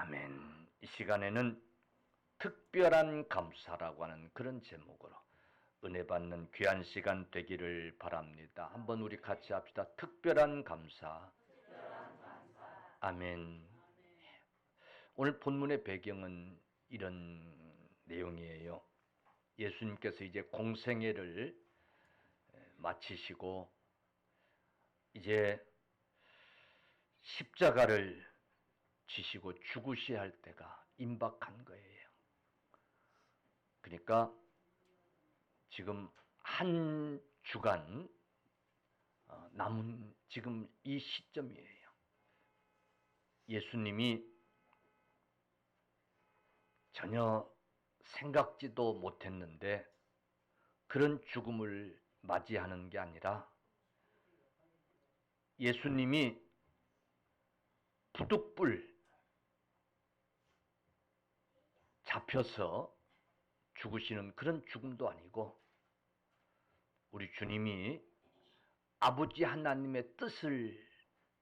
아멘. 이 시간에는 특별한 감사라고 하는 그런 제목으로 은혜 받는 귀한 시간 되기를 바랍니다. 한번 우리 같이 합시다. 특별한 감사. 아멘. 오늘 본문의 배경은 이런 내용이에요. 예수님께서 이제 공생애를 마치시고 이제 십자가를 지시고 죽으셔야 할 때가 임박한 거예요. 그러니까 지금 한 주간 남은 지금 이 시점이에요. 예수님이 전혀 생각지도 못했는데 그런 죽음을 맞이하는 게 아니라 예수님이 부득불 잡혀서 죽으시는 그런 죽음도 아니고 우리 주님이 아버지 하나님의 뜻을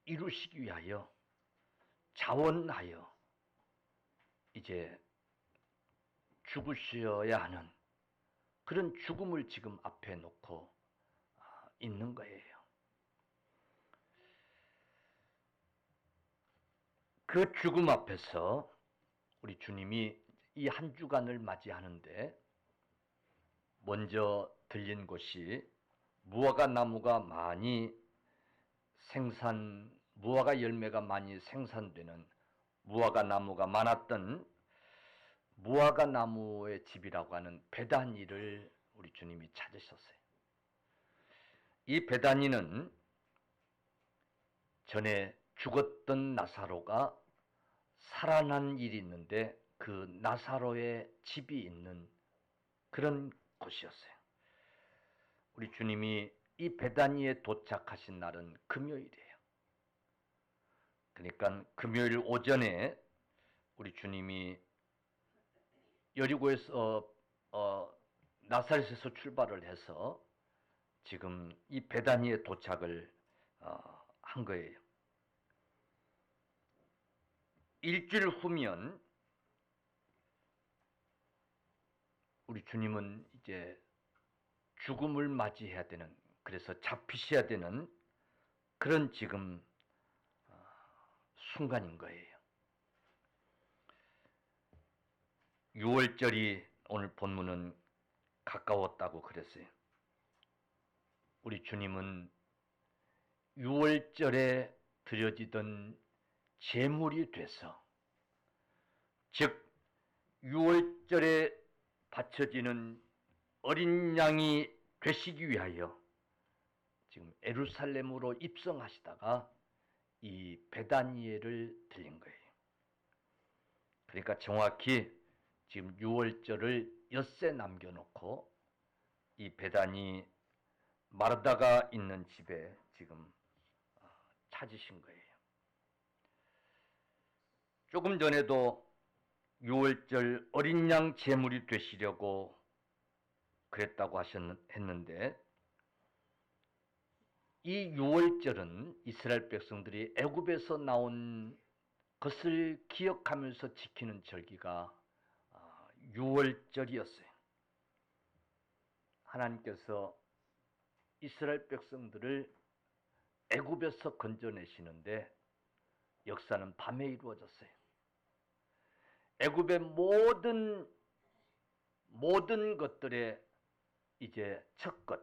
이루시기 위하여 자원하여 이제 죽으셔야 하는 그런 죽음을 지금 앞에 놓고 있는 거예요. 그 죽음 앞에서 우리 주님이 이 한 주간을 맞이하는데 먼저 들린 곳이 무화과 나무가 많이 무화과 열매가 많이 생산되는 무화과 나무가 많았던 무화과 나무의 집이라고 하는 베다니를 우리 주님이 찾으셨어요. 이 베다니는 전에 죽었던 나사로가 살아난 일이 있는데 그 나사로의 집이 있는 그런 곳이었어요. 우리 주님이 이 베다니에 도착하신 날은 금요일이에요. 그러니까 금요일 오전에 우리 주님이 여리고에서 나사렛에서 출발을 해서 지금 이 베다니에 도착을 한 거예요. 일주일 후면 우리 주님은 이제 죽음을 맞이해야 되는, 그래서 잡히셔야 되는 그런 지금 순간인 거예요. 6월절이 오늘 본문은 가까웠다고 그랬어요. 우리 주님은 6월절에 드려지던 제물이 돼서, 즉 6월절에 바쳐지는 어린 양이 되시기 위하여 지금 예루살렘으로 입성하시다가 이 베다니엘을 들린 거예요. 그러니까 정확히 지금 6월절을 엿새 남겨놓고 이 베다니 마르다가 있는 집에 지금 찾으신 거예요. 조금 전에도 6월절 어린 양 제물이 되시려고 그랬다고 했는데 이 6월절은 이스라엘 백성들이 애굽에서 나온 것을 기억하면서 지키는 절기가 6월절이었어요. 하나님께서 이스라엘 백성들을 애굽에서 건져내시는데 역사는 밤에 이루어졌어요. 애굽의 모든 것들의 이제 첫것,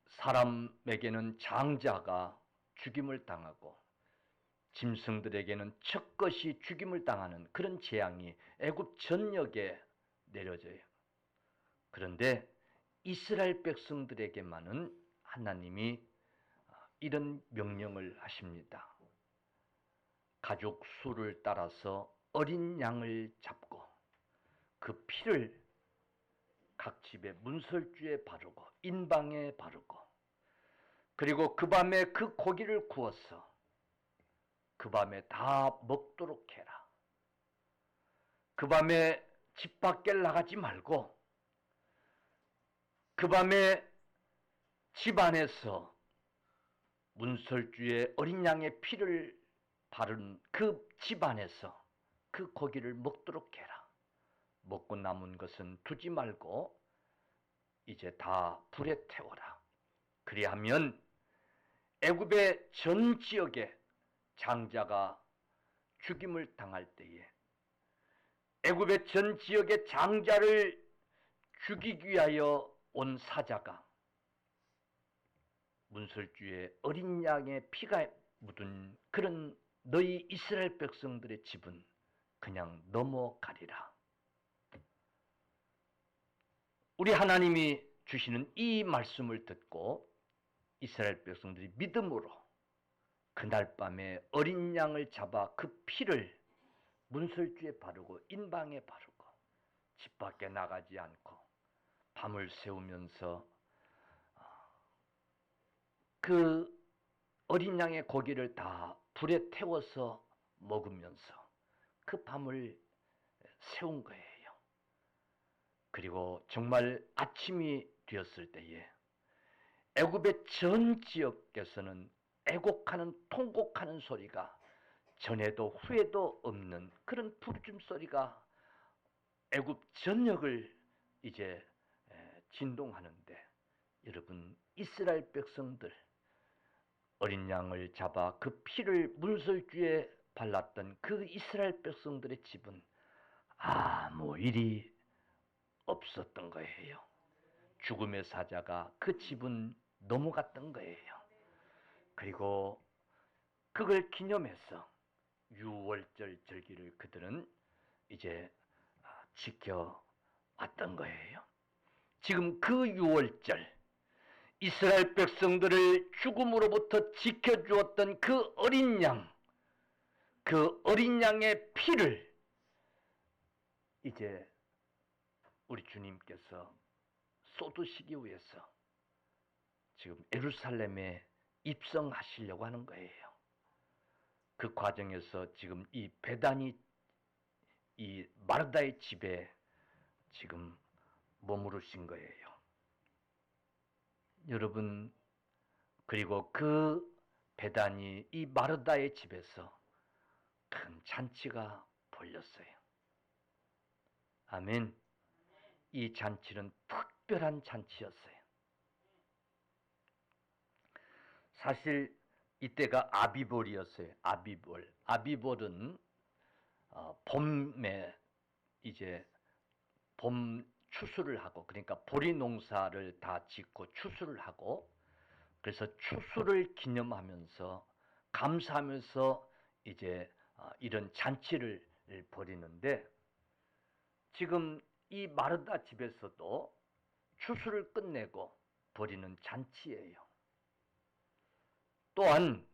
사람에게는 장자가 죽임을 당하고 짐승들에게는 첫것이 죽임을 당하는 그런 재앙이 애굽 전역에 내려져요. 그런데 이스라엘 백성들에게만은 하나님이 이런 명령을 하십니다. 가족 수를 따라서 어린 양을 잡고 그 피를 각 집의 문설주에 바르고 인방에 바르고, 그리고 그 밤에 그 고기를 구워서 그 밤에 다 먹도록 해라. 그 밤에 집 밖에 나가지 말고 그 밤에 집 안에서 문설주에 어린 양의 피를 바른 그 집안에서 그 고기를 먹도록 해라. 먹고 남은 것은 두지 말고 이제 다 불에 태워라. 그리하면 애굽의 전 지역에 장자가 죽임을 당할 때에 애굽의 전 지역의 장자를 죽이기 위하여 온 사자가 문설주에 어린 양의 피가 묻은 그런 너희 이스라엘 백성들의 집은 그냥 넘어가리라. 우리 하나님이 주시는 이 말씀을 듣고 이스라엘 백성들이 믿음으로 그날 밤에 어린 양을 잡아 그 피를 문설주에 바르고 인방에 바르고 집 밖에 나가지 않고 밤을 새우면서 그 어린 양의 고기를 다 불에 태워서 먹으면서 그 밤을 새운 거예요. 그리고 정말 아침이 되었을 때에 애굽의 전 지역에서는 애곡하는 통곡하는 소리가 전에도 후에도 없는 그런 부르짖음 소리가 애굽 전역을 이제 진동하는데, 여러분, 이스라엘 백성들 어린 양을 잡아 그 피를 문설주에 발랐던 그 이스라엘 백성들의 집은 아무 일이 없었던 거예요. 죽음의 사자가 그 집은 넘어갔던 거예요. 그리고 그걸 기념해서 유월절 절기를 그들은 이제 지켜왔던 거예요. 지금 그 유월절, 이스라엘 백성들을 죽음으로부터 지켜주었던 그 어린 양, 그 어린 양의 피를 이제 우리 주님께서 쏟으시기 위해서 지금 예루살렘에 입성하시려고 하는 거예요. 그 과정에서 지금 이 베다니, 이 마르다의 집에 지금 머무르신 거예요. 여러분, 그리고 그 베다니 이 마르다의 집에서 큰 잔치가 벌렸어요. 아멘. 이 잔치는 특별한 잔치였어요. 사실 이때가 아비볼이었어요. 아비볼은 봄에 이제 봄 추수를 하고, 그러니까 보리 농사를 다 짓고 추수를 하고, 그래서 추수를 기념하면서 감사하면서 이제 이런 잔치를 벌이는데, 지금 이 마르다 집에서도 추수를 끝내고 벌이는 잔치예요. 또한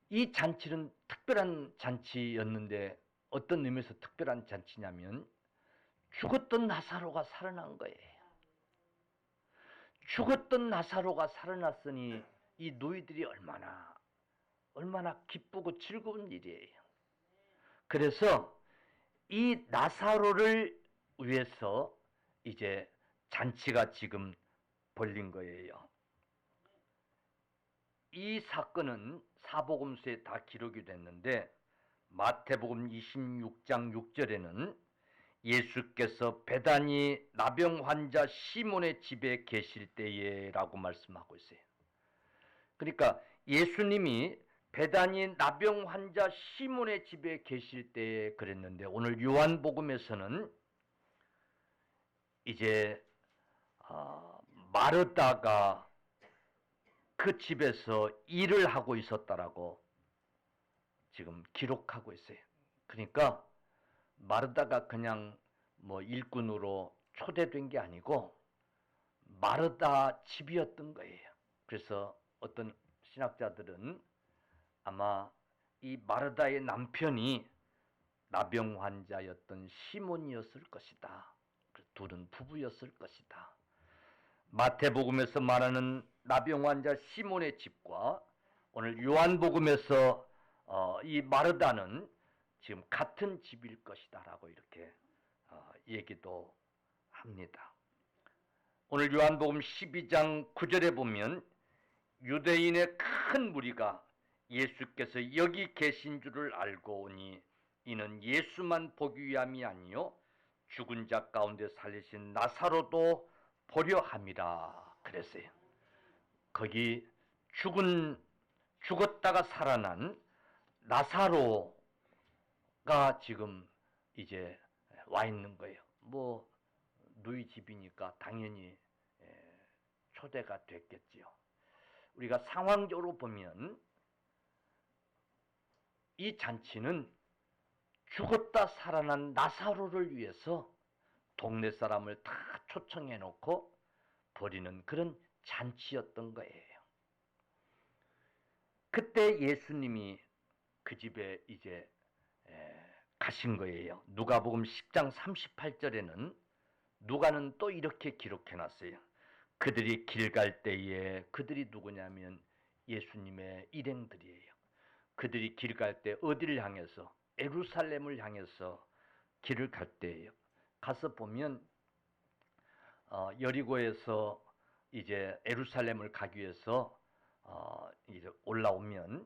이 잔치는 특별한 잔치였는데, 어떤 의미에서 특별한 잔치냐면 죽었던 나사로가 살아난 거예요. 죽었던 나사로가 살아났으니 이 노이들이 얼마나 기쁘고 즐거운 일이에요. 그래서 이 나사로를 위해서 이제 잔치가 지금 벌린 거예요. 이 사건은 사복음서에 다 기록이 됐는데, 마태복음 26장 6절에는 예수께서 베다니 나병 환자 시몬의 집에 계실 때에 라고 말씀하고 있어요. 그러니까 예수님이 베다니 나병 환자 시몬의 집에 계실 때에 그랬는데, 오늘 요한복음에서는 이제 마르다가 그 집에서 일을 하고 있었다라고 지금 기록하고 있어요. 그러니까 마르다가 그냥 뭐 일꾼으로 초대된 게 아니고 마르다 집이었던 거예요. 그래서 어떤 신학자들은 아마 이 마르다의 남편이 나병 환자였던 시몬이었을 것이다. 둘은 부부였을 것이다. 마태복음에서 말하는 나병 환자 시몬의 집과 오늘 요한복음에서 이 마르다는 지금 같은 집일 것이다 라고 이렇게 얘기도 합니다. 오늘 요한복음 12장 9절에 보면 유대인의 큰 무리가 예수께서 여기 계신 줄을 알고 오니 이는 예수만 보기 위함이 아니요 죽은 자 가운데 살리신 나사로도 보려 함이라 그랬어요. 거기 죽었다가 살아난 나사로가 지금 이제 와 있는 거예요. 뭐 누이 집이니까 당연히 초대가 됐겠지요. 우리가 상황적으로 보면 이 잔치는 죽었다 살아난 나사로를 위해서 동네 사람을 다 초청해 놓고 벌이는 그런 잔치였던 거예요. 그때 예수님이 그 집에 이제 가신 거예요. 누가복음 10장 38절에는 누가는 또 이렇게 기록해 놨어요. 그들이 길 갈 때에, 그들이 누구냐면 예수님의 일행들이에요. 그들이 길 갈 때 어디를 향해서? 예루살렘을 향해서 길을 갈 때예요. 가서 보면 여리고에서 이제 예루살렘을 가기 위해서 이제 올라오면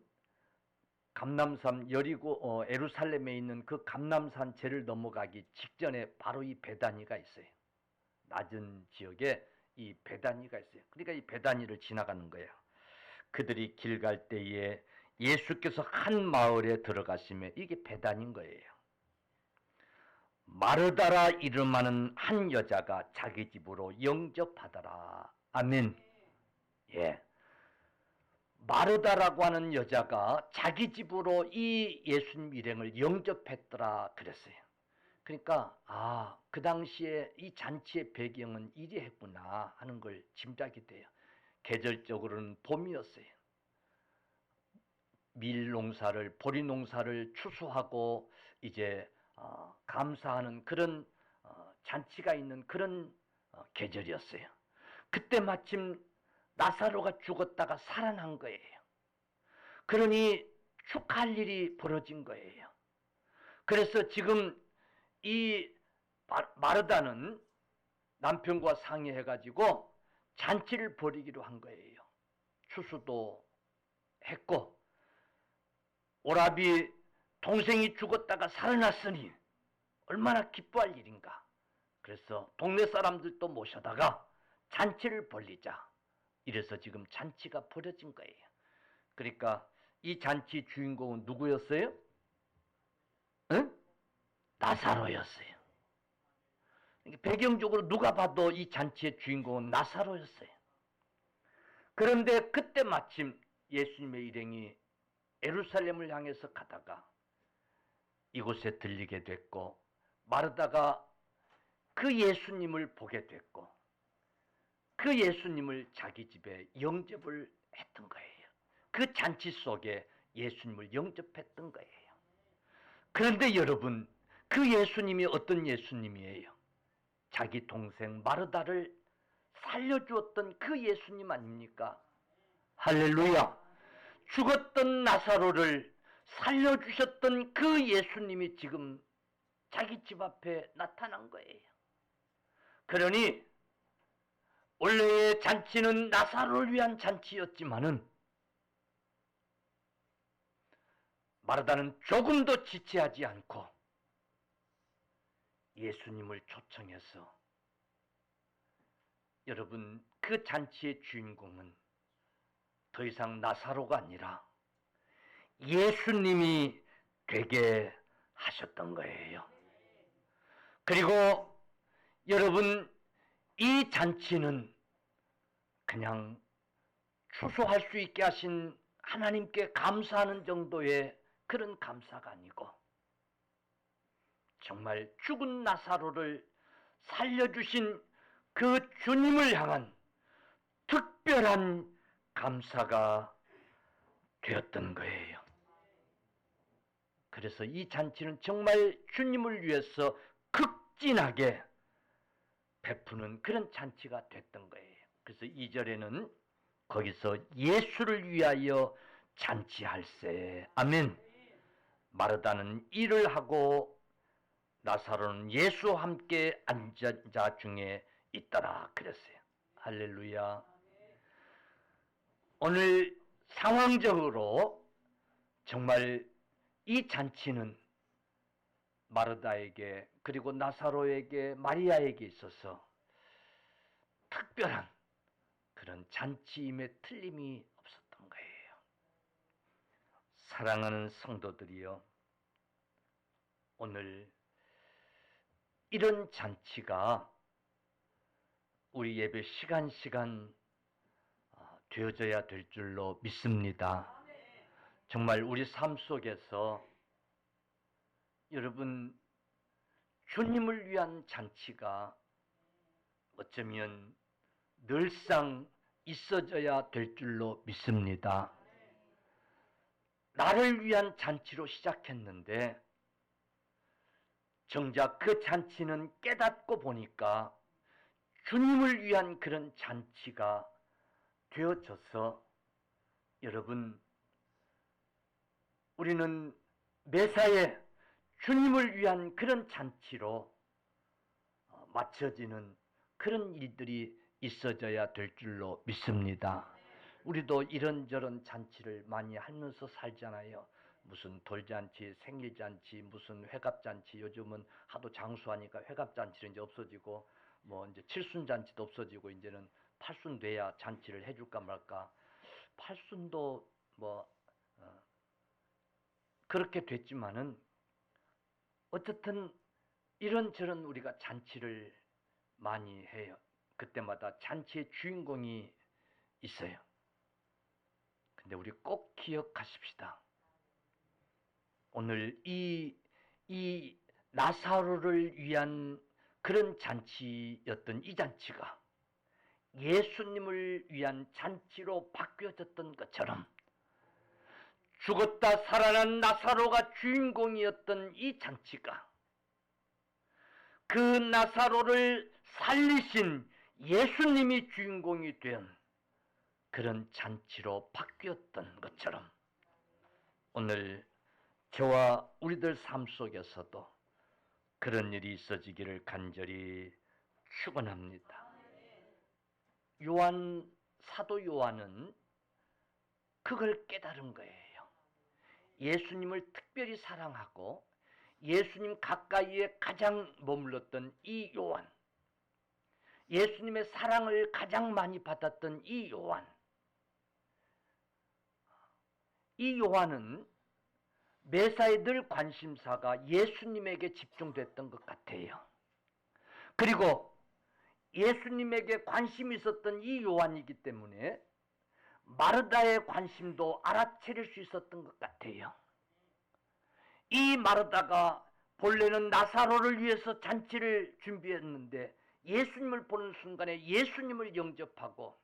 감람산 여리고 예루살렘에 있는 그 감람산 제를 넘어가기 직전에 바로 이 베다니가 있어요. 낮은 지역에 이 베다니가 있어요. 그러니까 이 베다니를 지나가는 거예요. 그들이 길 갈 때에 예수께서 한 마을에 들어가시며 이게 베다니인 거예요. 마르다라 이름하는 한 여자가 자기 집으로 영접하더라. 아멘. 예. 마르다라고 하는 여자가 자기 집으로 이 예수님 일행을 영접했더라 그랬어요. 그러니까 그 당시에 이 잔치의 배경은 이리했구나 하는 걸 짐작이 돼요. 계절적으로는 봄이었어요. 밀 농사를, 보리 농사를 추수하고 이제 감사하는 그런 잔치가 있는 그런 계절이었어요. 그때 마침 나사로가 죽었다가 살아난 거예요. 그러니 축하할 일이 벌어진 거예요. 그래서 지금 이 마르다는 남편과 상의해가지고 잔치를 벌이기로 한 거예요. 추수도 했고 오라비 동생이 죽었다가 살아났으니 얼마나 기뻐할 일인가. 그래서 동네 사람들도 모셔다가 잔치를 벌리자. 이래서 지금 잔치가 벌어진 거예요. 그러니까 이 잔치 주인공은 누구였어요? 응? 나사로였어요. 배경적으로 누가 봐도 이 잔치의 주인공은 나사로였어요. 그런데 그때 마침 예수님의 일행이 예루살렘을 향해서 가다가 이곳에 들리게 됐고 마르다가 그 예수님을 보게 됐고 그 예수님을 자기 집에 영접을 했던 거예요. 그 잔치 속에 예수님을 영접했던 거예요. 그런데 여러분, 그 예수님이 어떤 예수님이에요? 자기 동생 마르다를 살려주었던 그 예수님 아닙니까? 할렐루야! 죽었던 나사로를 살려주셨던 그 예수님이 지금 자기 집 앞에 나타난 거예요. 그러니 원래의 잔치는 나사로를 위한 잔치였지만은 마르다는 조금도 지체하지 않고 예수님을 초청해서 여러분 그 잔치의 주인공은 더 이상 나사로가 아니라 예수님이 되게 하셨던 거예요. 그리고 여러분 이 잔치는 그냥 추수할 수 있게 하신 하나님께 감사하는 정도의 그런 감사가 아니고 정말 죽은 나사로를 살려주신 그 주님을 향한 특별한 감사가 되었던 거예요. 그래서 이 잔치는 정말 주님을 위해서 극진하게 베푸는 그런 잔치가 됐던 거예요. 그래서 2절에는 거기서 예수를 위하여 잔치할세. 아멘. 마르다는 일을 하고 나사로는 예수와 함께 앉은 자 중에 있더라 그랬어요. 할렐루야. 오늘 상황적으로 정말 이 잔치는 마르다에게 그리고 나사로에게 마리아에게 있어서 특별한 그런 잔치임에 틀림이 없었던 거예요. 사랑하는 성도들이여, 오늘 이런 잔치가 우리 예배 시간 되어져야 될 줄로 믿습니다. 정말 우리 삶 속에서 여러분, 주님을 위한 잔치가 어쩌면 늘상 있어져야 될 줄로 믿습니다. 나를 위한 잔치로 시작했는데 정작 그 잔치는 깨닫고 보니까 주님을 위한 그런 잔치가 되어져서, 여러분, 우리는 매사에 주님을 위한 그런 잔치로 맞춰지는 그런 일들이 있어져야 될 줄로 믿습니다. 우리도 이런저런 잔치를 많이 하면서 살잖아요. 무슨 돌잔치, 생일잔치, 무슨 회갑잔치, 요즘은 하도 장수하니까 회갑잔치는 이제 없어지고, 뭐 이제 칠순잔치도 없어지고, 이제는 팔순 돼야 잔치를 해줄까 말까. 팔순도 뭐 그렇게 됐지만은 어쨌든 이런저런 우리가 잔치를 많이 해요. 그때마다 잔치의 주인공이 있어요. 근데 우리 꼭 기억하십시다. 오늘 이 나사로를 위한 그런 잔치였던 이 잔치가 예수님을 위한 잔치로 바뀌어졌던 것처럼, 죽었다 살아난 나사로가 주인공이었던 이 잔치가 그 나사로를 살리신 예수님이 주인공이 된 그런 잔치로 바뀌었던 것처럼, 오늘 저와 우리들 삶 속에서도 그런 일이 있어지기를 간절히 축원합니다. 사도 요한은 그걸 깨달은 거예요. 예수님을 특별히 사랑하고 예수님 가까이에 가장 머물렀던 이 요한, 예수님의 사랑을 가장 많이 받았던 이 요한은 매사에 늘 관심사가 예수님에게 집중됐던 것 같아요. 그리고 예수님에게 관심이 있었던 이 요한이기 때문에 마르다의 관심도 알아차릴 수 있었던 것 같아요. 이 마르다가 본래는 나사로를 위해서 잔치를 준비했는데 예수님을 보는 순간에 예수님을 영접하고,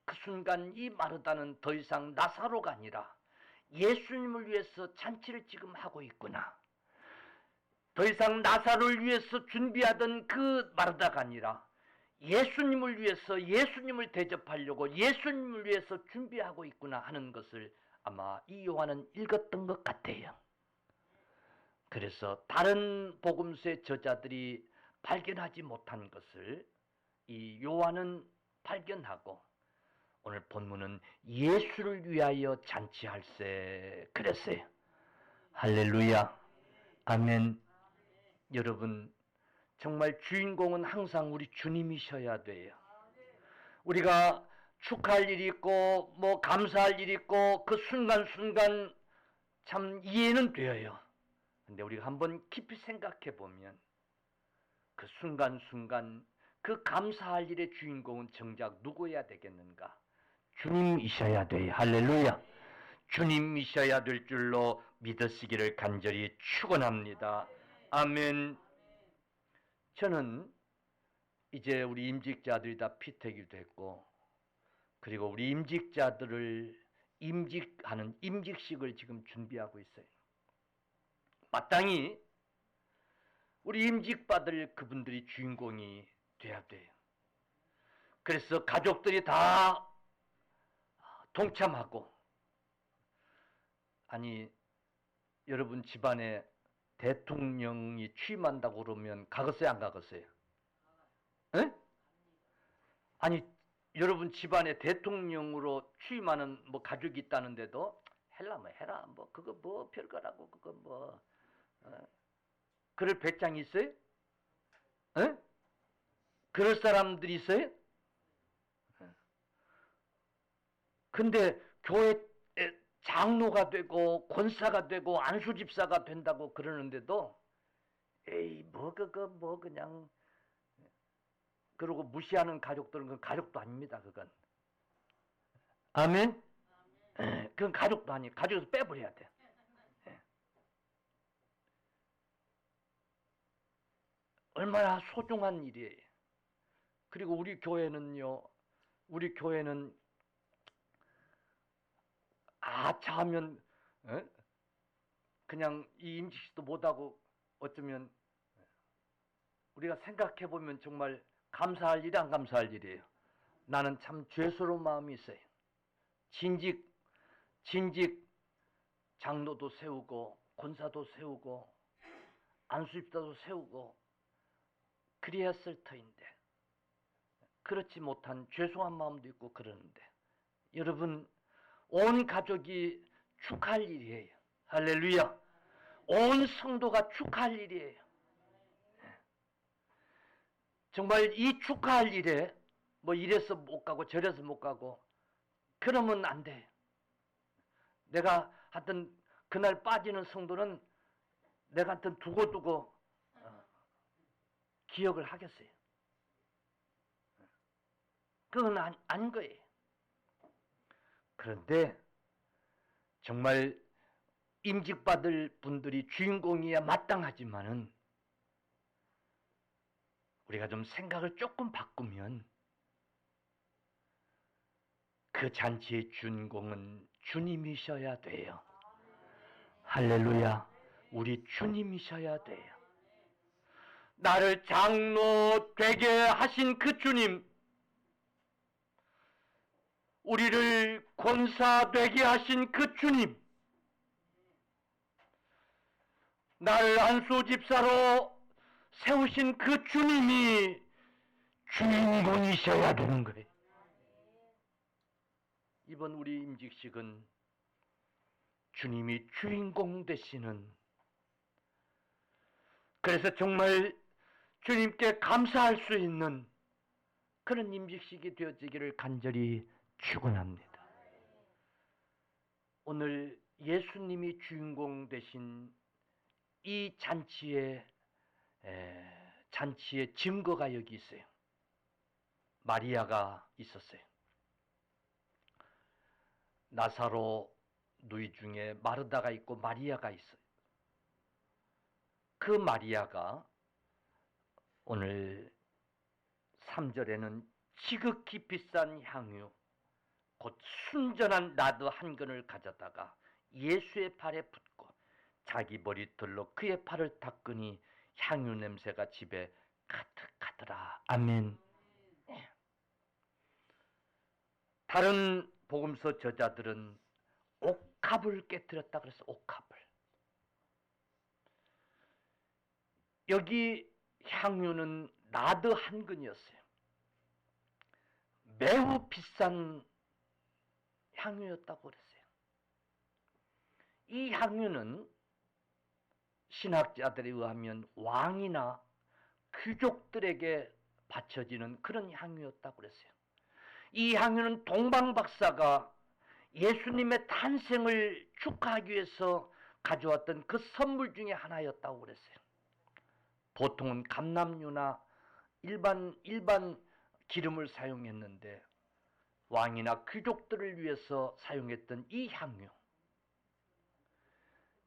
그 순간 이 마르다는 더 이상 나사로가 아니라 예수님을 위해서 잔치를 지금 하고 있구나. 더 이상 나사로를 위해서 준비하던 그 마르다가 아니라 예수님을 위해서, 예수님을 대접하려고 예수님을 위해서 준비하고 있구나 하는 것을 아마 이 요한은 읽었던 것 같아요. 그래서 다른 복음서의 저자들이 발견하지 못한 것을 이 요한은 발견하고, 오늘 본문은 예수를 위하여 잔치할세 그랬어요. 할렐루야, 아멘. 여러분, 정말 주인공은 항상 우리 주님이셔야 돼요. 우리가 축하할 일이 있고 뭐 감사할 일이 있고 그 순간순간 참 이해는 되어요. 근데 우리가 한번 깊이 생각해 보면 그 순간순간 그 감사할 일의 주인공은 정작 누구여야 되겠는가? 주님이셔야 돼요. 할렐루야. 주님이셔야 될 줄로 믿으시기를 간절히 축원합니다. 아멘. 저는 이제 우리 임직자들이 다 피택일도 했고, 그리고 우리 임직자들을 임직하는 임직식을 지금 준비하고 있어요. 마땅히 우리 임직받을 그분들이 주인공이 돼야 돼요. 그래서 가족들이 다 동참하고, 아니 여러분 집안에 대통령이 취임한다고 그러면 가겠어요, 안 가겠어요? 에? 아니 여러분 집안에 대통령으로 취임하는 뭐 가족이 있다는데도 해라면 해라 뭐 그거 뭐 별거라고 그거 뭐 그럴 배짱이 있어요? 에? 그럴 사람들이 있어요? 근데 교회 장로가 되고 권사가 되고 안수집사가 된다고 그러는데도 에이 뭐 그거 뭐 그냥 그러고 무시하는 가족들은 그건 가족도 아닙니다. 그건 아멘. 그건 가족도 아니에요. 가족에서 빼버려야 돼. 얼마나 소중한 일이에요. 그리고 우리 교회는 아차하면 그냥 이 임직식도 못하고 어쩌면 우리가 생각해보면 정말 감사할 일이 안 감사할 일이에요. 나는 참 죄스러운 마음이 있어요. 진직 장로도 세우고 권사도 세우고 안수집사도 세우고 그래야 쓸 터인데 그렇지 못한 죄송한 마음도 있고 그러는데 여러분 온 가족이 축하할 일이에요. 할렐루야. 온 성도가 축하할 일이에요. 정말 이 축하할 일에 뭐 이래서 못 가고 저래서 못 가고 그러면 안 돼. 내가 하여튼 그날 빠지는 성도는 내가 하여튼 두고두고 기억을 하겠어요. 그건 아닌 거예요. 그런데 정말 임직받을 분들이 주인공이야 마땅하지만은 우리가 좀 생각을 조금 바꾸면 그 잔치의 주인공은 주님이셔야 돼요. 할렐루야. 우리 주님이셔야 돼요. 나를 장로 되게 하신 그 주님, 우리를 권사 되게 하신 그 주님, 나를 안수 집사로 세우신 그 주님이 주인공이셔야 되는 거예요. 이번 우리 임직식은 주님이 주인공 되시는, 그래서 정말 주님께 감사할 수 있는 그런 임직식이 되어지기를 간절히 축원합니다. 오늘 예수님이 주인공 되신 이 잔치의 증거가 여기 있어요. 마리아가 있었어요. 나사로 누이 중에 마르다가 있고 마리아가 있어요. 그 마리아가 오늘 3절에는 지극히 비싼 향유 곧 순전한 나드 한 근을 가져다가 예수의 발에 붓고 자기 머리털로 그의 팔을 닦으니 향유 냄새가 집에 가득하더라. 아멘. 다른 복음서 저자들은 옥합을 깨뜨렸다 그래서 옥합을. 여기 향유는 나드 한 근이었어요. 매우 비싼 향유였다고 그랬어요. 이 향유는 신학자들에 의하면 왕이나 귀족들에게 바쳐지는 그런 향유였다고 그랬어요. 이 향유는 동방박사가 예수님의 탄생을 축하하기 위해서 가져왔던 그 선물 중에 하나였다고 그랬어요. 보통은 감람유나 일반 기름을 사용했는데 왕이나 귀족들을 위해서 사용했던 이 향유.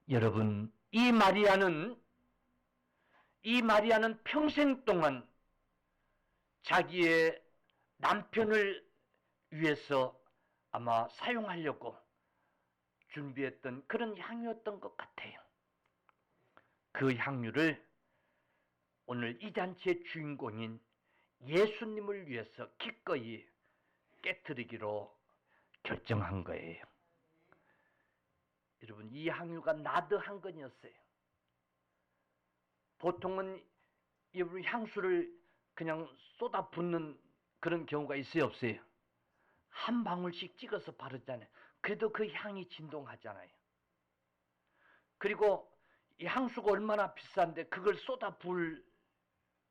여러분, 이 마리아는 평생 동안 자기의 남편을 위해서 아마 사용하려고 준비했던 그런 향유였던 것 같아요. 그 향유를 오늘 이 잔치의 주인공인 예수님을 위해서 기꺼이 깨뜨리기로 결정한 거예요. 여러분, 이 향유가 나드 한 건이었어요. 보통은 여러분 향수를 그냥 쏟아 붓는 그런 경우가 있어요, 없어요? 한 방울씩 찍어서 바르잖아요. 그래도 그 향이 진동하잖아요. 그리고 이 향수가 얼마나 비싼데 그걸 쏟아 부을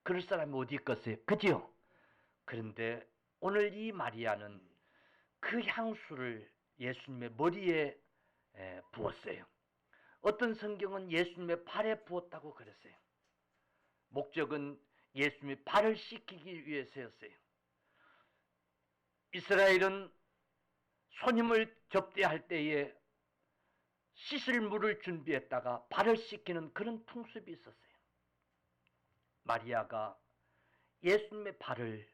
그럴 사람이 어디 있겠어요? 그지요? 그런데 오늘 이 마리아는 그 향수를 예수님의 머리에 부었어요. 어떤 성경은 예수님의 발에 부었다고 그랬어요. 목적은 예수님의 발을 씻기기 위해서였어요. 이스라엘은 손님을 접대할 때에 씻을 물을 준비했다가 발을 씻기는 그런 풍습이 있었어요. 마리아가 예수님의 발을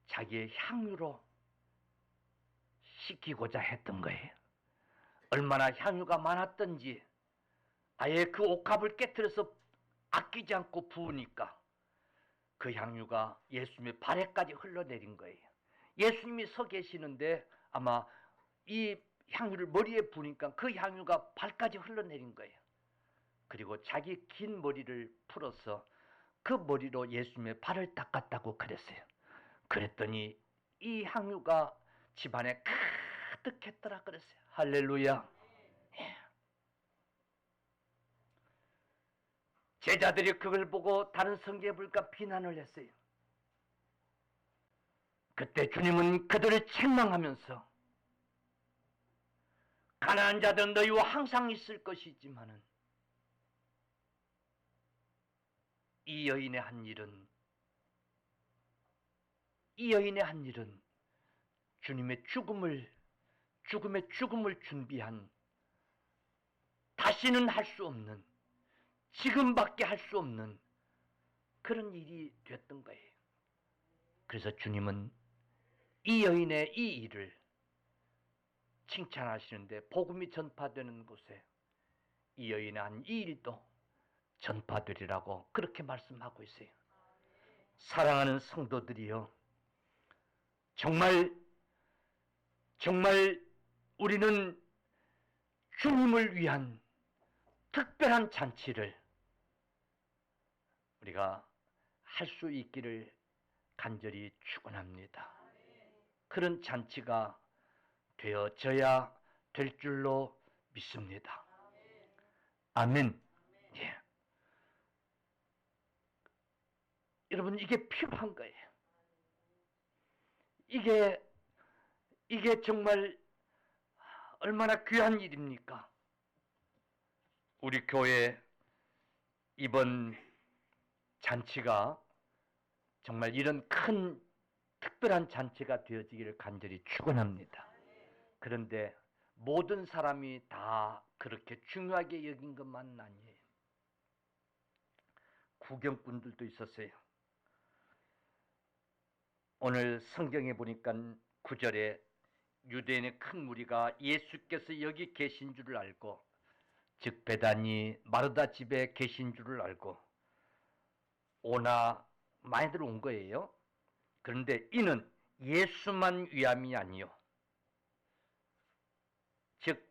자기의 향유로 씻기고자 했던 거예요. 얼마나 향유가 많았던지 아예 그 옥합을 깨트려서 아끼지 않고 부으니까 그 향유가 예수님의 발에까지 흘러내린 거예요. 예수님이 서 계시는데 아마 이 향유를 머리에 부으니까 그 향유가 발까지 흘러내린 거예요. 그리고 자기 긴 머리를 풀어서 그 머리로 예수님의 발을 닦았다고 그랬어요. 그랬더니 이 향유가 집안에 가득했더라 그랬어요. 할렐루야. 예. 제자들이 그걸 보고 다른 성경에 보니까 비난을 했어요. 그때 주님은 그들을 책망하면서 가난한 자들은 너희와 항상 있을 것이지만은 이 여인의 한 일은 주님의 죽음의 죽음을 준비한 다시는 할 수 없는 지금밖에 할 수 없는 그런 일이 됐던 거예요. 그래서 주님은 이 여인의 이 일을 칭찬하시는데 복음이 전파되는 곳에 이 여인의 한 이 일도 전파되리라고 그렇게 말씀하고 있어요. 사랑하는 성도들이요, 정말 우리는 주님을 위한 특별한 잔치를 우리가 할 수 있기를 간절히 축원합니다. 그런 잔치가 되어져야 될 줄로 믿습니다. 아멘. 예. 여러분, 이게 필요한 거예요. 이게 정말 얼마나 귀한 일입니까? 우리 교회 이번 잔치가 정말 이런 큰 특별한 잔치가 되어지기를 간절히 축원합니다. 그런데 모든 사람이 다 그렇게 중요하게 여긴 것만은 아니에요. 구경꾼들도 있었어요. 오늘 성경에 보니까 9절에 유대인의 큰 무리가 예수께서 여기 계신 줄을 알고, 즉 베다니 마르다 집에 계신 줄을 알고 오나 많이들 온 거예요. 그런데 이는 예수만 위함이 아니요, 즉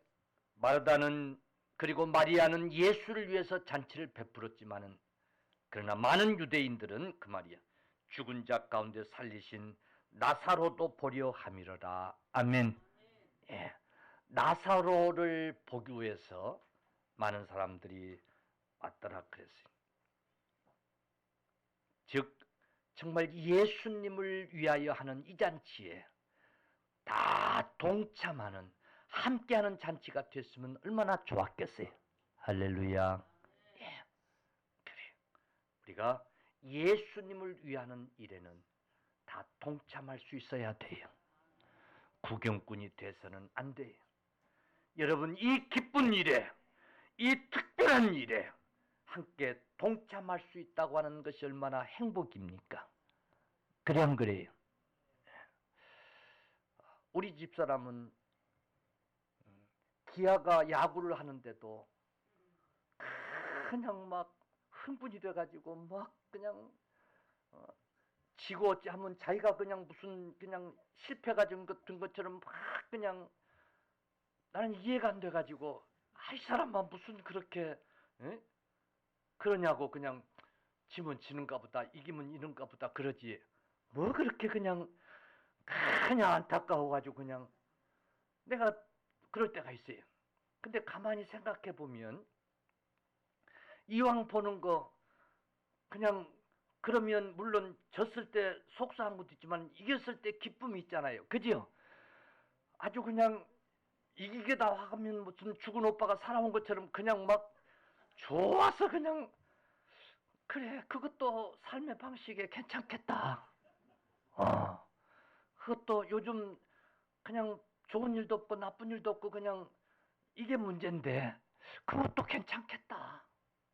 마르다는 그리고 마리아는 예수를 위해서 잔치를 베풀었지만은 그러나 많은 유대인들은 그 말이야, 죽은 자 가운데 살리신 나사로도 보려 함이로라. 아멘. 예. 나사로를 보기 위해서 많은 사람들이 왔더라 그랬어요. 즉 정말 예수님을 위하여 하는 이 잔치에 다 동참하는 함께하는 잔치가 됐으면 얼마나 좋았겠어요. 할렐루야. 예. 그래요. 우리가 예수님을 위하는 일에는 다 동참할 수 있어야 돼요. 구경꾼이 돼서는 안 돼요. 여러분, 이 기쁜 일에, 이 특별한 일에 함께 동참할 수 있다고 하는 것이 얼마나 행복입니까? 그래 안 그래요? 우리 집사람은 기아가 야구를 하는데도 그냥 막 흥분이 돼가지고 막 그냥 지고 어찌 하면 자기가 그냥 무슨 그냥 실패가 된 것처럼 막 그냥, 나는 이해가 안 돼가지고 이 사람만 무슨 그렇게 그러냐고, 그냥 지면 지는가 보다 이기면 이는가 보다 그러지 뭐 그렇게 그냥 그냥 안타까워가지고 그냥 내가 그럴 때가 있어요. 근데 가만히 생각해 보면 이왕 보는 거 그냥 그러면 물론 졌을 때 속상한 것도 있지만 이겼을 때 기쁨이 있잖아요. 그죠? 아주 그냥 이기게다 하면 무슨 죽은 오빠가 살아온 것처럼 그냥 막 좋아서 그냥 그래 그것도 삶의 방식에 괜찮겠다. 그것도 요즘 그냥 좋은 일도 없고 나쁜 일도 없고 그냥 이게 문제인데 그것도 괜찮겠다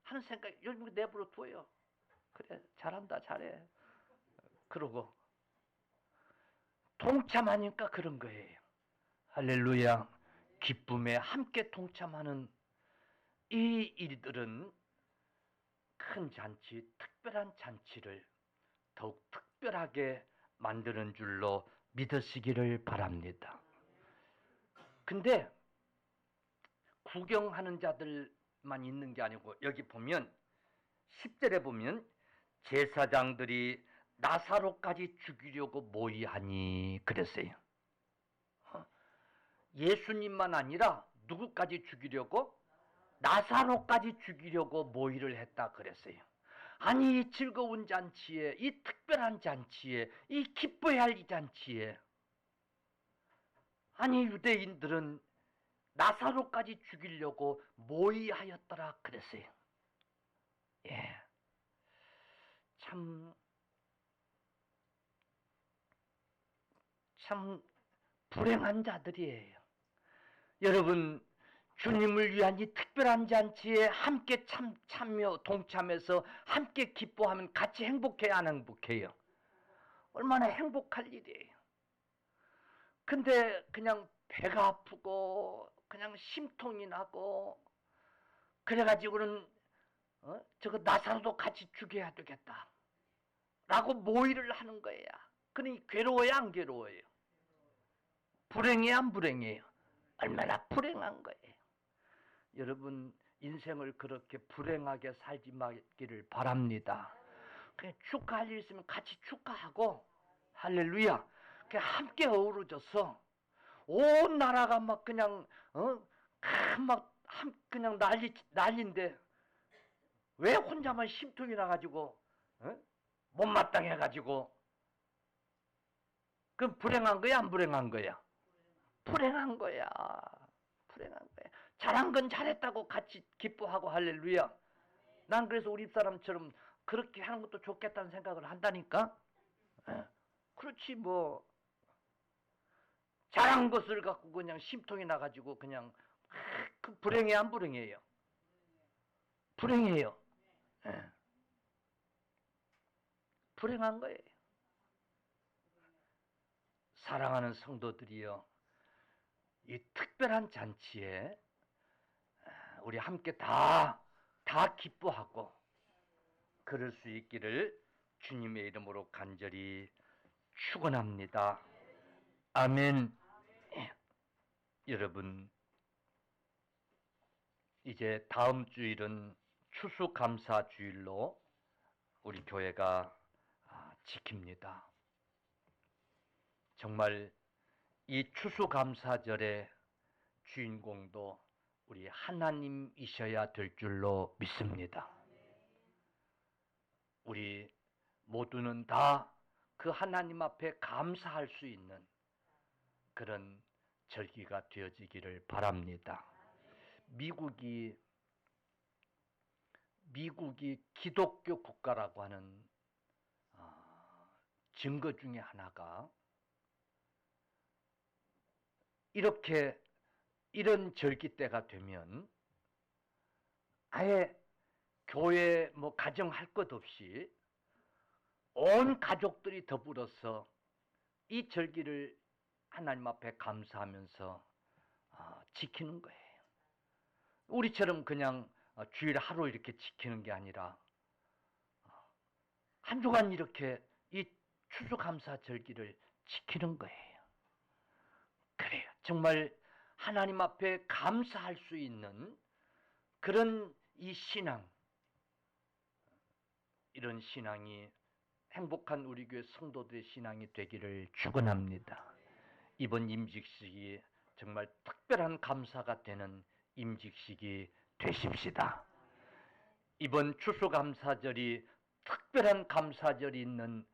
하는 생각이 요즘 내버려 둬요. 그래 잘한다 잘해 그러고 동참하니까 그런 거예요. 할렐루야. 기쁨에 함께 동참하는 이 일들은 큰 잔치, 특별한 잔치를 더욱 특별하게 만드는 줄로 믿으시기를 바랍니다. 근데 구경하는 자들만 있는 게 아니고 여기 보면 10절에 보면 제사장들이 나사로까지 죽이려고 모의하니 그랬어요. 예수님만 아니라 누구까지 죽이려고? 나사로까지 죽이려고 모의를 했다 그랬어요. 아니 이 즐거운 잔치에 이 특별한 잔치에 이 기뻐해야 할 이 잔치에 아니 유대인들은 나사로까지 죽이려고 모의하였더라 그랬어요. 예, 참 불행한 자들이에요. 여러분 주님을 위한 이 특별한 잔치에 함께 참여 동참해서 함께 기뻐하면 같이 행복해야 안 행복해요? 얼마나 행복할 일이에요. 근데 그냥 배가 아프고 그냥 심통이 나고 그래가지고는 저거 나사로도 같이 죽여야 되겠다 라고 모의를 하는 거예요. 그러니 괴로워요 안 괴로워요? 불행해요 안 불행해요? 얼마나 불행한 거예요. 여러분 인생을 그렇게 불행하게 살지 말기를 바랍니다. 그냥 축하할 일 있으면 같이 축하하고 할렐루야 그냥 함께 어우러져서 온 나라가 막 그냥 그냥 난리인데 왜 혼자만 심통이 나가지고 못마땅해가지고 그럼 불행한 거야 안 불행한 거야? 불행한 거야. 불행한 거야. 잘한 건 잘했다고 같이 기뻐하고 할렐루야. 난 그래서 우리 집사람처럼 그렇게 하는 것도 좋겠다는 생각을 한다니까. 그렇지 뭐 잘한 것을 갖고 그냥 심통이 나가지고 그냥 그 불행해 안 불행해요? 불행해요. 불행한 거예요. 사랑하는 성도들이여, 이 특별한 잔치에 우리 함께 다 기뻐하고 그럴 수 있기를 주님의 이름으로 간절히 축원합니다. 아멘. 여러분, 이제 다음 주일은 추수감사주일로 우리 교회가 지킵니다. 정말 이 추수감사절의 주인공도 우리 하나님이셔야 될 줄로 믿습니다. 우리 모두는 다 그 하나님 앞에 감사할 수 있는 그런 절기가 되어지기를 바랍니다. 미국이 기독교 국가라고 하는 증거 중에 하나가 이런 절기 때가 되면 아예 교회 가정할 것 없이 온 가족들이 더불어서 이 절기를 하나님 앞에 감사하면서 지키는 거예요. 우리처럼 그냥 주일 하루 이렇게 지키는 게 아니라 한 주간 이렇게 이 추수감사 절기를 지키는 거예요. 그래요. 정말 하나님 앞에 감사할 수 있는 그런 이 신앙, 이런 신앙이 행복한 우리 교회 성도들의 신앙이 되기를 축원합니다. 이번 임직식이 정말 특별한 감사가 되는 임직식이 되십시다. 이번 추수감사절이 특별한 감사절이 있는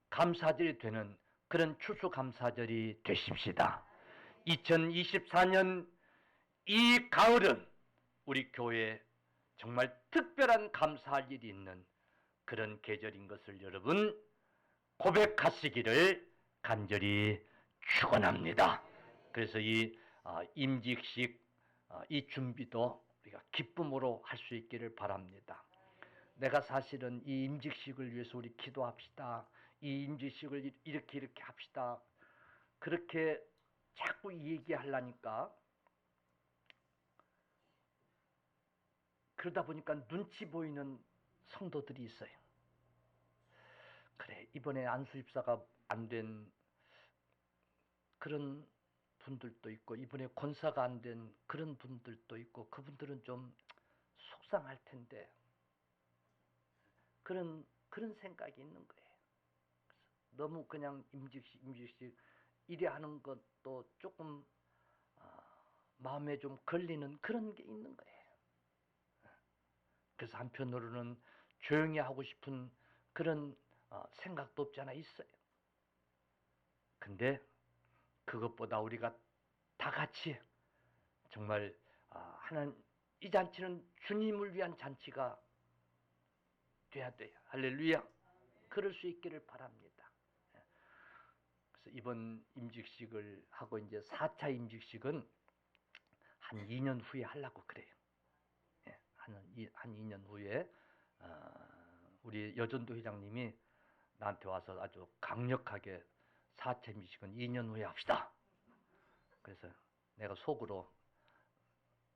감사절이 되는 그런 추수감사절이 되십시다. 2024년 이 가을은 우리 교회에 정말 특별한 감사할 일이 있는 그런 계절인 것을 여러분 고백하시기를 간절히 축원합니다. 그래서 이 임직식 이 준비도 우리가 기쁨으로 할 수 있기를 바랍니다. 내가 사실은 이 임직식을 위해서 우리 기도합시다. 이 임직식을 이렇게 합시다. 그렇게 자꾸 얘기하려니까 그러다 보니까 눈치 보이는 성도들이 있어요. 그래, 이번에 안수집사가 안 된 그런 분들도 있고, 이번에 권사가 안 된 그런 분들도 있고, 그분들은 좀 속상할 텐데 그런 생각이 있는 거예요. 너무 그냥 임직식 이래 하는 것도 조금 마음에 좀 걸리는 그런 게 있는 거예요. 그래서 한편으로는 조용히 하고 싶은 그런 생각도 없지 않아 있어요. 근데 그것보다 우리가 다 같이 정말 하나님, 이 잔치는 주님을 위한 잔치가 돼야 돼요. 할렐루야. 그럴 수 있기를 바랍니다. 그래서 이번 임직식을 하고 이제 4차 임직식은 한 2년 후에 하려고 그래요. 한 2년 후에 우리 여전도 회장님이 나한테 와서 아주 강력하게 4차 임직식은 2년 후에 합시다. 그래서 내가 속으로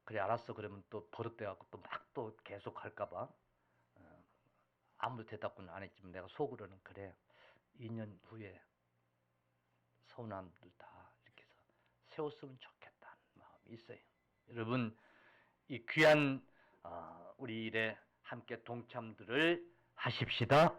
그래 알았어 그러면 또 버릇돼갖고 또 막 또 계속 할까봐 아무 대답은 안 했지만 내가 속으로는 그래 2년 후에 서운함들 다 이렇게 해서 세웠으면 좋겠다는 마음이 있어요. 여러분 이 귀한 우리 일에 함께 동참들을 하십시다.